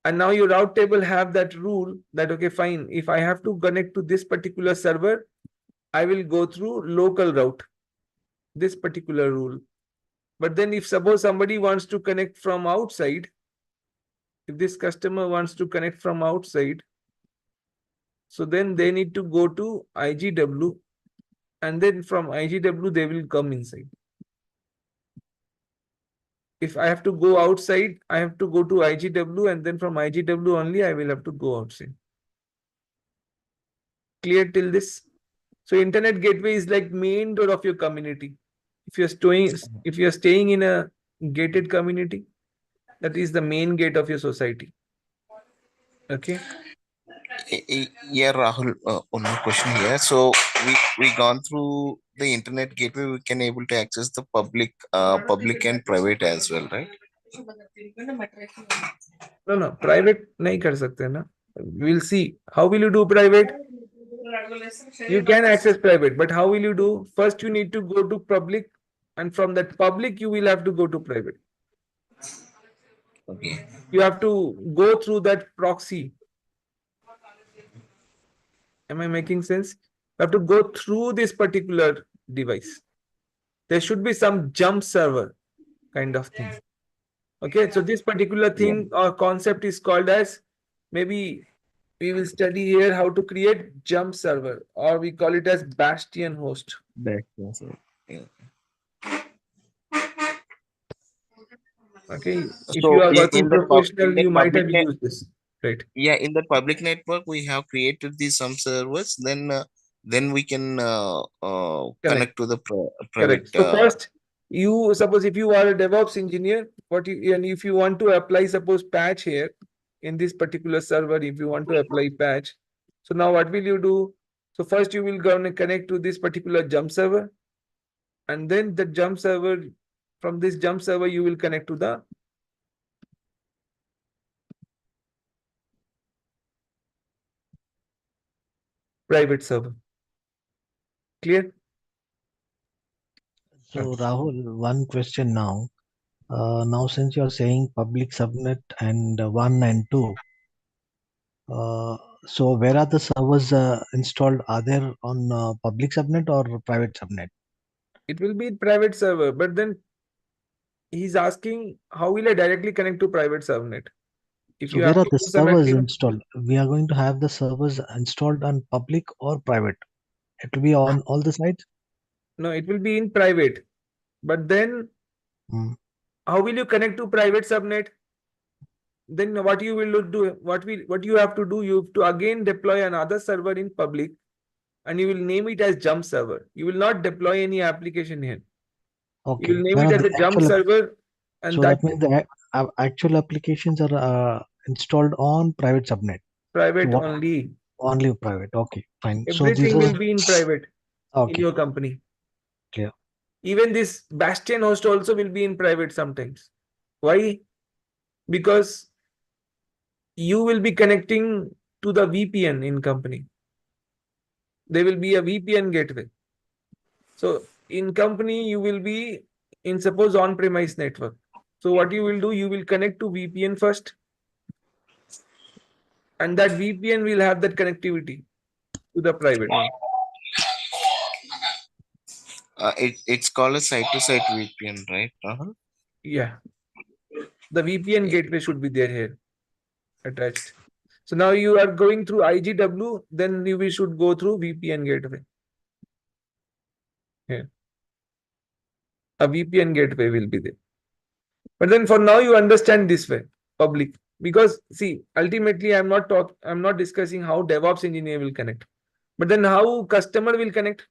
Speaker 1: And now your route table have that rule that, okay, fine, if I have to connect to this particular server, I will go through local route, this particular rule. But then if suppose somebody wants to connect from outside, if this customer wants to connect from outside, so then they need to go to IGW, and then from IGW, they will come inside. If I have to go outside, I have to go to IGW, and then from IGW only, I will have to go outside. Clear till this? So internet gateway is like main door of your community. If you're staying in a gated community, that is the main gate of your society. Okay.
Speaker 7: Yeah, Rahul, one more question here. So we gone through the internet gateway. We can able to access the public and private as well, right?
Speaker 1: No, private nahi kar sakte na. We'll see. How will you do private? You can access private, but how will you do? First, you need to go to public, and from that public, you will have to go to private.
Speaker 7: Okay.
Speaker 1: You have to go through that proxy. Am I making sense? You have to go through this particular device. There should be some jump server kind of thing. Okay, so this particular thing or concept is called as, maybe we will study here how to create jump server, or we call it as bastion host.
Speaker 7: Yeah.
Speaker 1: Okay, if
Speaker 7: So
Speaker 1: you are
Speaker 7: in
Speaker 1: working
Speaker 7: the
Speaker 1: professional, you might have used this, right?
Speaker 7: yeah, in the public network we have created these some servers. Then we can connect to the private.
Speaker 1: Correct. So first, you suppose if you are a DevOps engineer, and if you want to apply, suppose patch here in this particular server, if you want to apply patch, so now what will you do? So first you will go and connect to this particular jump server, and then the jump server, from this jump server, you will connect to the private server. Clear?
Speaker 8: So Rahul, one question now. Now since you're saying public subnet and 1 and 2, so where are the servers installed? Are they on public subnet or private subnet?
Speaker 1: It will be private server, but then he's asking, how will I directly connect to private subnet? If
Speaker 8: So
Speaker 1: you
Speaker 8: where
Speaker 1: have
Speaker 8: are
Speaker 1: to
Speaker 8: the
Speaker 1: do some
Speaker 8: servers
Speaker 1: activity,
Speaker 8: installed? We are going to have the servers installed on public or private. It will be on all the sites.
Speaker 1: no, it will be in private. But then
Speaker 8: Hmm.
Speaker 1: how will you connect to private subnet? Then what you will do, what you have to do, you have to again deploy another server in public, and you will name it as jump server. You will not deploy any application here. You
Speaker 8: Okay.
Speaker 1: will name
Speaker 8: Where
Speaker 1: it
Speaker 8: are
Speaker 1: as
Speaker 8: the
Speaker 1: a jump
Speaker 8: actual?
Speaker 1: server, and
Speaker 8: So
Speaker 1: that
Speaker 8: that means the actual applications are installed on private subnet.
Speaker 1: private
Speaker 8: What
Speaker 1: only.
Speaker 8: only private? Okay, fine. So these
Speaker 1: Everything
Speaker 8: are
Speaker 1: will be in private in
Speaker 8: okay.
Speaker 1: your company.
Speaker 8: Clear.
Speaker 1: Even this bastion host also will be in private sometimes. Why? Because you will be connecting to the VPN in company. There will be a VPN gateway. So in company, you will be in, suppose, on-premise network. So what you will do, you will connect to VPN first, and that VPN will have that connectivity to the private.
Speaker 7: It's called a site-to-site VPN, right, Rahul?
Speaker 1: Yeah, the VPN gateway should be there here attached. So now you are going through IGW, then we should go through VPN gateway. Here, a VPN gateway will be there. But then for now, you understand this way, public. Because see, ultimately, I'm not discussing how DevOps engineer will connect. But then how customer will connect?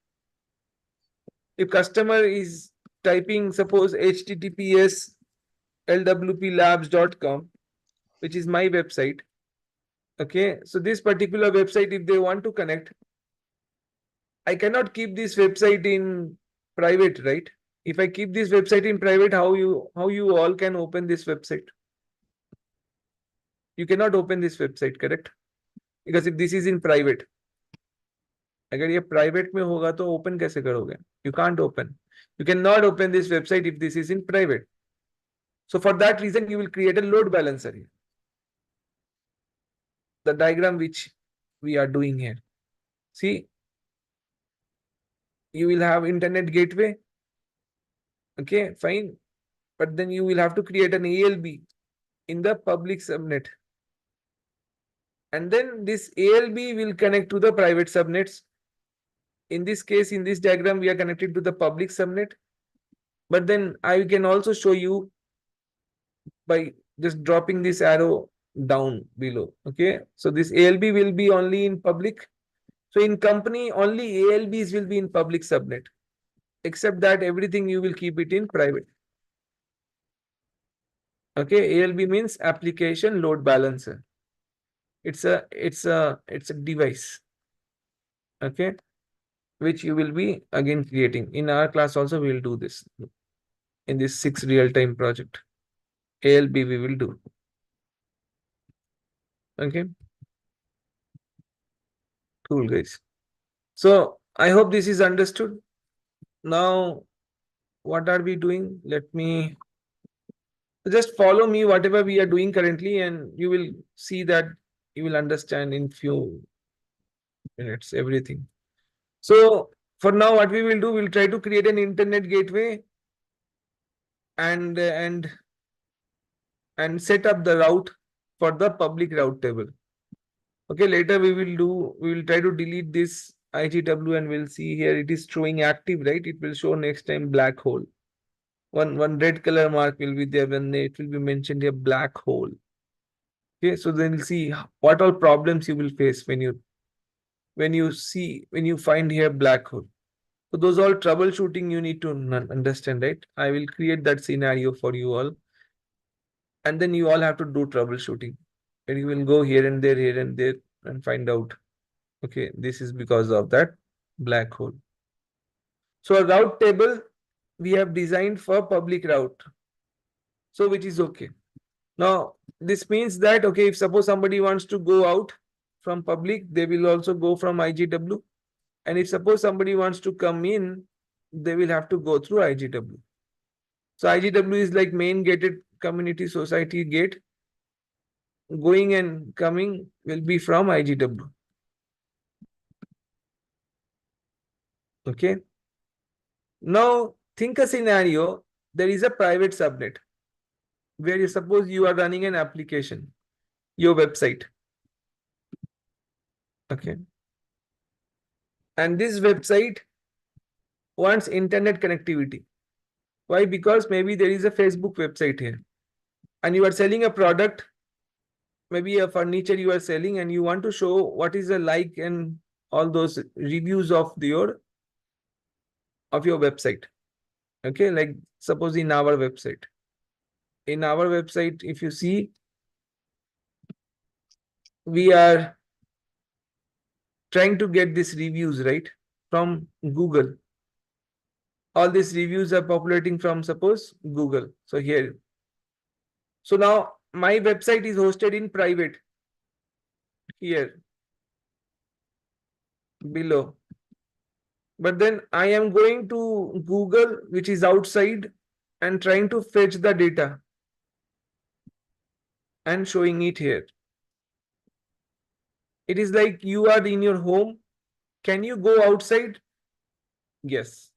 Speaker 1: If customer is typing, suppose, https lwplabs.com, which is my website. Okay, so this particular website, if they want to connect, I cannot keep this website in private, right? If I keep this website in private, how you all can open this website? You cannot open this website, correct? Because if this is in private, अगर ये private में होगा तो open कैसे करोगे? You can't open. You cannot open this website if this is in private. So for that reason, you will create a load balancer here. The diagram which we are doing here. See, you will have internet gateway. Okay, fine. But then you will have to create an ALB in the public subnet. And then this ALB will connect to the private subnets. In this case, in this diagram, we are connected to the public subnet. But then I can also show you by just dropping this arrow down below. Okay, so this ALB will be only in public, So in company, only ALBs will be in public subnet. Except that everything you will keep it in private. Okay, ALB means application load balancer. It's a device. Okay, which you will be again creating. In our class also we will do this. In this 6 real-time project. ALB we will do. Okay. Cool, guys. So I hope this is understood. Now, what are we doing? Let me just follow me, whatever we are doing currently, and you will see that you will understand in few minutes everything. So for now, what we will do, we'll try to create an internet gateway and set up the route for the public route table. Okay, later we will try to delete this IGW and we'll see here it is showing active, right? It will show next time black hole. One red color mark will be there when it will be mentioned here black hole. Okay, so then we'll see what all problems you will face when you find here black hole. So those all troubleshooting you need to understand, right? I will create that scenario for you all. And then you all have to do troubleshooting. And you will go here and there, and find out, okay, this is because of that black hole. So a route table we have designed for public route. So which is okay. Now, this means that, okay, if suppose somebody wants to go out from public, they will also go from IGW. And if suppose somebody wants to come in, they will have to go through IGW. So IGW is like main gated community society gate. Going and coming will be from IGW. Okay. Now think a scenario, there is a private subnet where you suppose you are running an application, your website. Okay. And this website wants internet connectivity. Why? Because maybe there is a Facebook website here and you are selling a product, maybe a furniture you are selling, and you want to show what is the like and all those reviews of your website. Okay, like suppose in our website. In our website, if you see, we are trying to get these reviews, right, from Google. All these reviews are populating from, suppose, Google. So here. So now my website is hosted in private here below. But then I am going to Google, which is outside, and trying to fetch the data and showing it here. It is like you are in your home. Can you go outside? Yes.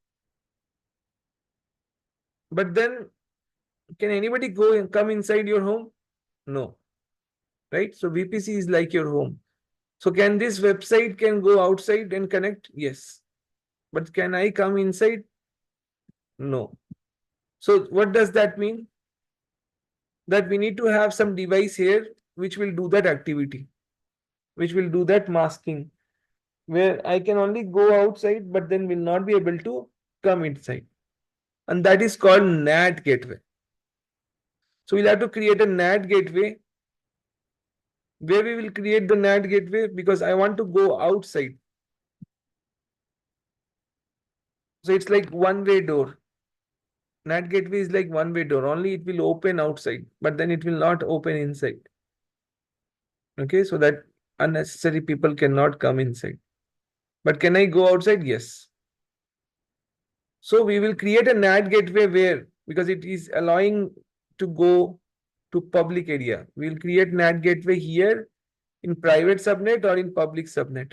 Speaker 1: But then can anybody go and come inside your home? No. Right? So VPC is like your home. So can this website can go outside and connect? Yes. But can I come inside? No. So what does that mean? That we need to have some device here which will do that activity, which will do that masking, where I can only go outside but then will not be able to come inside. And that is called NAT gateway. So we'll have to create a NAT gateway. Where we will create the NAT gateway? Because I want to go outside. So it's like one-way door. NAT gateway is like one-way door. Only it will open outside, but then it will not open inside. Okay, so that unnecessary people cannot come inside. But can I go outside? Yes. So we will create a NAT gateway where, because it is allowing to go to public area. We will create NAT gateway here in private subnet or in public subnet.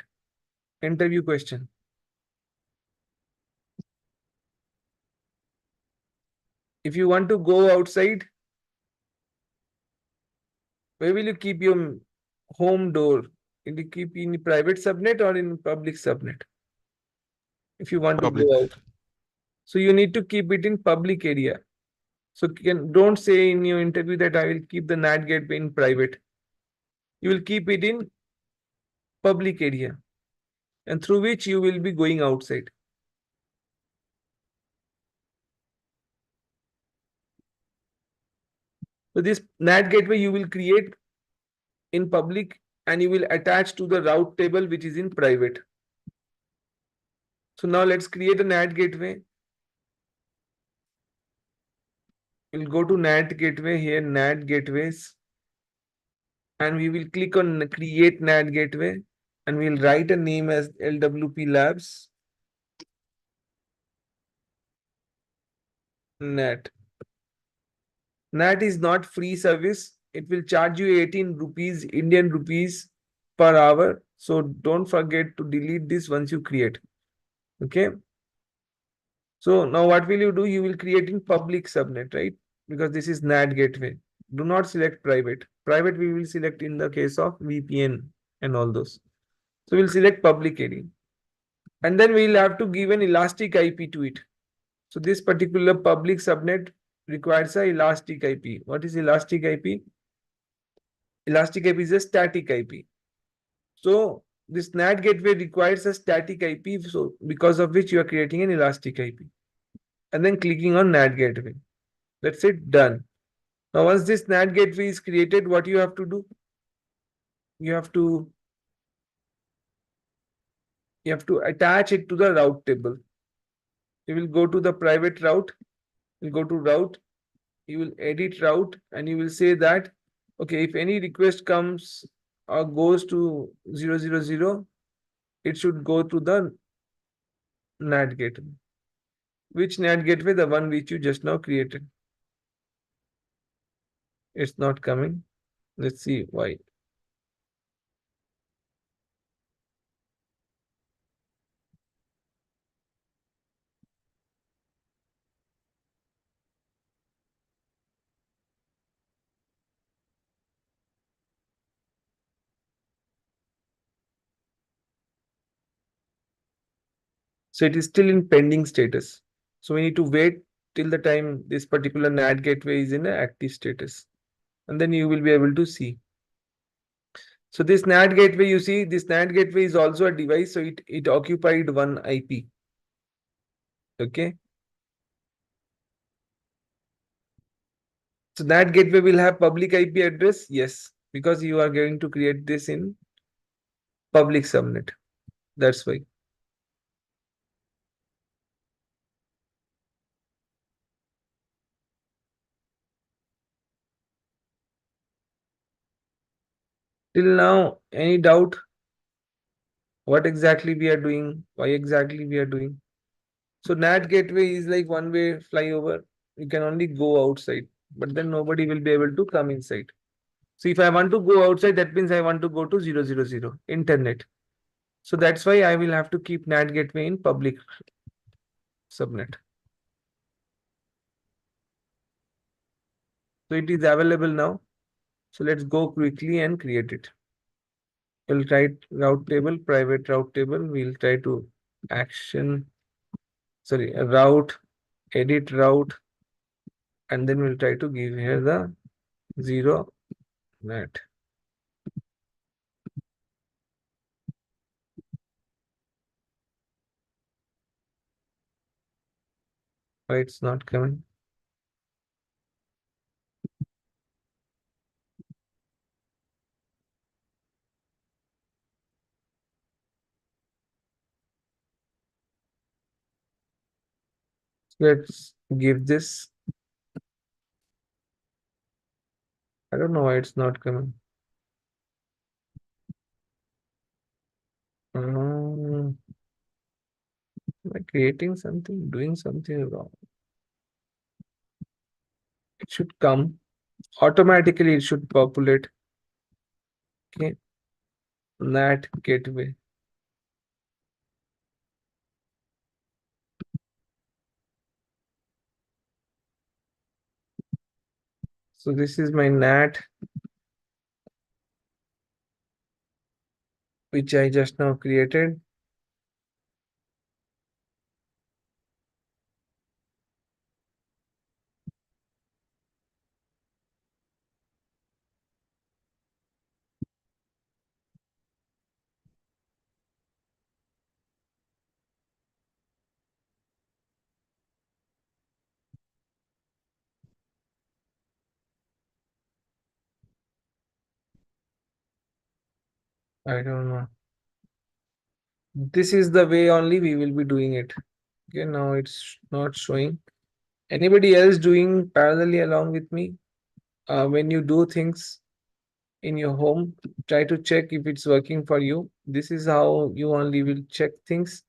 Speaker 1: Interview question. If you want to go outside, where will you keep your home door? Will you keep in private subnet or in public subnet? If you want
Speaker 2: Public.
Speaker 1: to go out. So you need to keep it in public area. So don't say in your interview that I will keep the NAT gateway in private. You will keep it in public area. and through which you will be going outside. So this NAT gateway you will create in public and you will attach to the route table which is in private. So now let's create a NAT gateway. We'll go to NAT gateway here, NAT gateways, and we will click on create NAT gateway and we'll write a name as LWP Labs NAT. NAT is not free service. It will charge you 18 rupees, Indian rupees per hour. So don't forget to delete this once you create. Okay. So now what will you do? You will create in public subnet, right? Because this is NAT gateway. Do not select private. Private we will select in the case of VPN and all those. So we'll select public area. And then we'll have to give an elastic IP to it. So this particular public subnet requires a elastic IP. What is elastic IP? Elastic IP is a static IP. So this NAT gateway requires a static IP, so because of which you are creating an elastic IP. And then clicking on NAT gateway. That's it, done. Now once this NAT gateway is created, what you have to do? You have to attach it to the route table. You will go to the private route, you go to route, you will edit route, and you will say that, okay, if any request comes or goes to 000, it should go to the NAT gateway. Which NAT gateway? The one which you just now created. It's not coming. Let's see why. So it is still in pending status. So we need to wait till the time this particular NAT gateway is in an active status. And then you will be able to see. So this NAT gateway, you see, this NAT gateway is also a device. So it occupied one IP. Okay. So NAT gateway will have public IP address. Yes, because you are going to create this in public subnet. That's why. Till now, any doubt? What exactly we are doing? Why exactly we are doing? So NAT gateway is like one-way flyover. You can only go outside, but then nobody will be able to come inside. So if I want to go outside, that means I want to go to 000 internet. So that's why I will have to keep NAT gateway in public subnet. So it is available now. So let's go quickly and create it. We'll write route table, private route table. We'll try to route, edit route, and then we'll try to give here the 0 NAT. Why it's not coming? Let's give this. I don't know why it's not coming. Am I creating something, doing something wrong? It should come automatically. It should populate. Okay, NAT gateway. So this is my NAT, which I just now created. I don't know. This is the way only we will be doing it. Okay, now it's not showing. Anybody else doing parallelly along with me? When you do things in your home, try to check if it's working for you. This is how you only will check things.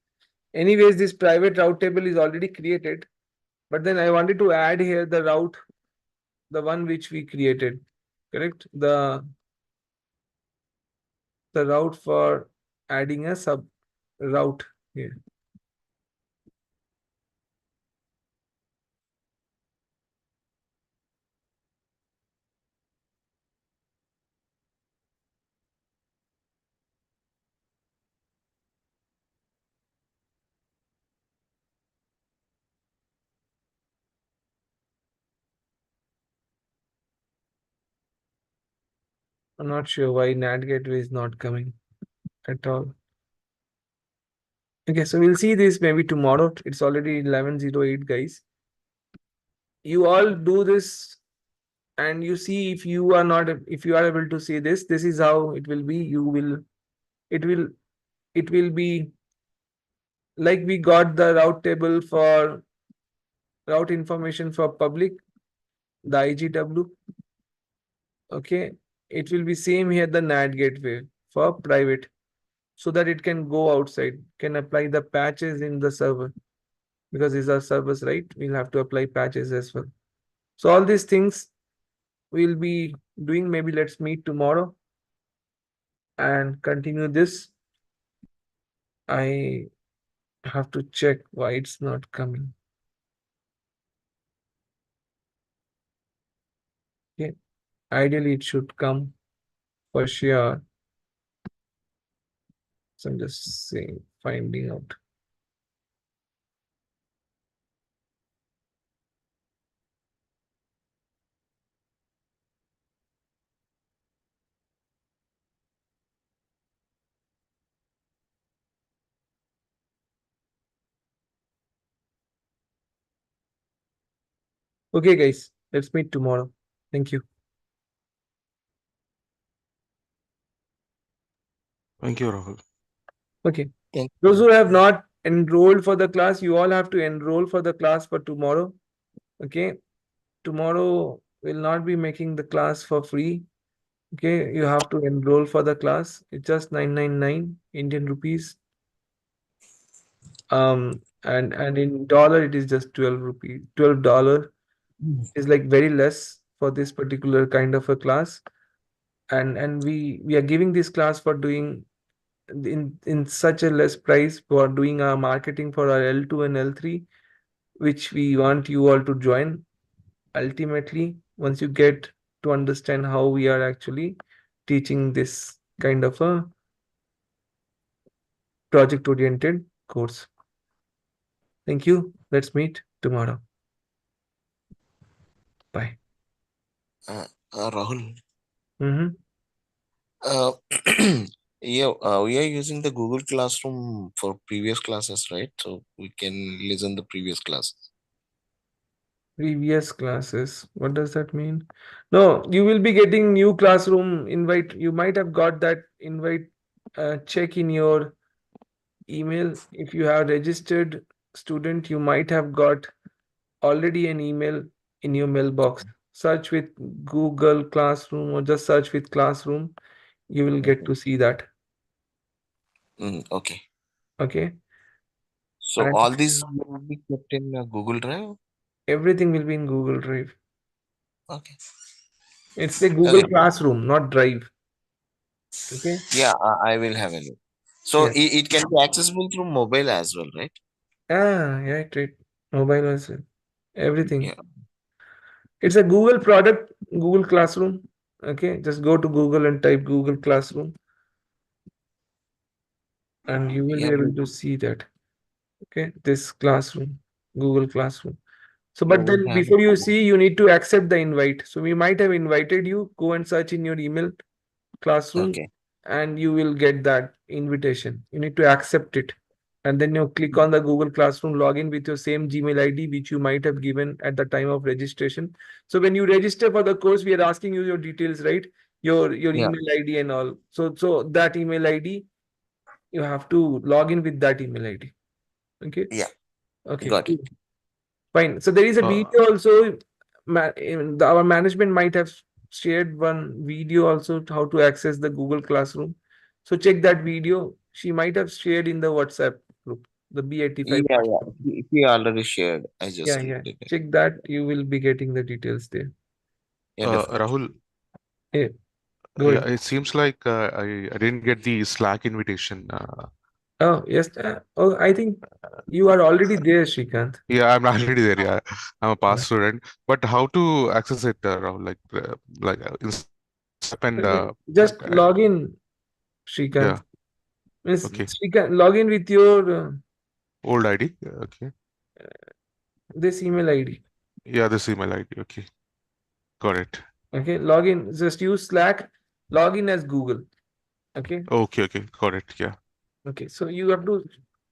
Speaker 1: Anyways, this private route table is already created, but then I wanted to add here the route, the one which we created, correct? The route for adding a sub route here. I'm not sure why NAT gateway is not coming at all. Okay, so we'll see this maybe tomorrow. It's already 11:08, guys. You all do this and you see if you are not, if you are able to see this, this is how it will be. It will, it will be like we got the route table for route information for public, the IGW. Okay, it will be same here, the NAT gateway for private, so that it can go outside, can apply the patches in the server, because these are servers, right? We'll have to apply patches as well. So all these things we'll be doing. Maybe let's meet tomorrow and continue this. I have to check why it's not coming. Okay, ideally it should come for sure. So I'm just saying, finding out. Okay, guys, let's meet tomorrow. Thank you.
Speaker 2: Thank you, Rahul.
Speaker 1: Okay.
Speaker 7: Thank
Speaker 1: Those who have not enrolled for the class, you all have to enroll for the class for tomorrow. Okay. Tomorrow will not be making the class for free. Okay. You have to enroll for the class. It's just 999 Indian rupees. And in dollar, it is just 12 rupees. $12 is like very less for this particular kind of a class. And we are giving this class for doing in such a less price for doing our marketing for our L2 and L3, which we want you all to join. Ultimately, once you get to understand how we are actually teaching this kind of a project oriented course. Thank you. Let's meet tomorrow. Bye.
Speaker 7: Rahul.
Speaker 1: Mm-hmm.
Speaker 7: Uh, yeah, we are using the Google Classroom for previous classes, right? So we can listen the previous classes.
Speaker 1: Previous classes. What does that mean? No, you will be getting new classroom invite. You might have got that invite. Check in your email. If you have registered student, you might have got already an email in your mailbox. Search with Google Classroom or just search with Classroom. You will get to see that.
Speaker 7: Okay.
Speaker 1: Okay.
Speaker 7: So
Speaker 1: And
Speaker 7: all these will be kept in Google Drive.
Speaker 1: everything will be in Google Drive.
Speaker 7: Okay.
Speaker 1: It's the Google
Speaker 7: Okay.
Speaker 1: Classroom, not Drive. Okay.
Speaker 7: Yeah, I will have a look. So
Speaker 1: Yeah.
Speaker 7: it can be accessible through mobile as well, right?
Speaker 1: Ah, yeah, right. Mobile as well. Everything.
Speaker 7: Yeah.
Speaker 1: It's a Google product, Google Classroom. Okay, just go to Google and type Google Classroom, and you will be
Speaker 7: Yeah.
Speaker 1: able to see that. Okay, this classroom, Google Classroom. So,
Speaker 7: Yeah,
Speaker 1: but
Speaker 7: we
Speaker 1: then
Speaker 7: have.
Speaker 1: before you see, you need to accept the invite. So we might have invited you. Go and search in your email classroom,
Speaker 7: Okay.
Speaker 1: and you will get that invitation. You need to accept it. And then you click on the Google Classroom, log in with your same Gmail ID, which you might have given at the time of registration. So when you register for the course, we are asking you your details, right? your
Speaker 7: Yeah.
Speaker 1: email ID and all. So that email ID, you have to log in with that email ID. Okay.
Speaker 7: Yeah.
Speaker 1: Okay.
Speaker 7: Got it.
Speaker 1: Cool. Fine. So there is a
Speaker 2: Uh,
Speaker 1: video also. Our management might have shared one video also to how to access the Google Classroom. So check that video. She might have shared in the WhatsApp group, the B85
Speaker 7: Yeah,
Speaker 1: WhatsApp group.
Speaker 7: he already shared. I just
Speaker 1: Yeah.
Speaker 7: did it.
Speaker 1: Check that. You will be getting the details there.
Speaker 7: Yeah, definitely.
Speaker 2: Rahul,
Speaker 1: Yeah. Go
Speaker 2: yeah,
Speaker 1: ahead.
Speaker 2: it seems like I didn't get the Slack invitation.
Speaker 1: Oh, yes. Oh, I think you are already there, Shrikant.
Speaker 2: Yeah, I'm already there. Yeah, I'm a past
Speaker 1: Yeah.
Speaker 2: student. But how to access it, Rahul? In Snap and
Speaker 1: Just log in,
Speaker 2: yeah,
Speaker 1: Shrikant. Means
Speaker 2: okay,
Speaker 1: Shrikant, log in with your
Speaker 2: old ID. Okay,
Speaker 1: this email ID.
Speaker 2: yeah, this email ID. Okay, got it.
Speaker 1: Okay, log in. Just use Slack. Log in as Google. Okay.
Speaker 2: Okay, okay, got it. Yeah,
Speaker 1: Okay. So you have to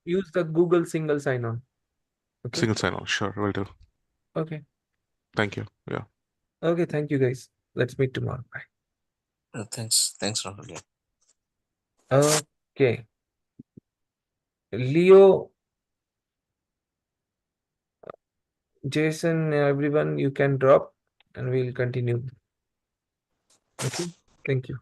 Speaker 1: use the Google single sign-on. Okay.
Speaker 2: single sign-on. Sure, will do.
Speaker 1: Okay.
Speaker 2: Thank you. Yeah.
Speaker 1: Okay. Thank you, guys. Let's meet tomorrow. Bye.
Speaker 7: Thanks, Rahul. Yeah.
Speaker 1: Okay. Leo, Jason, everyone, you can drop and we'll continue. Okay. Thank you.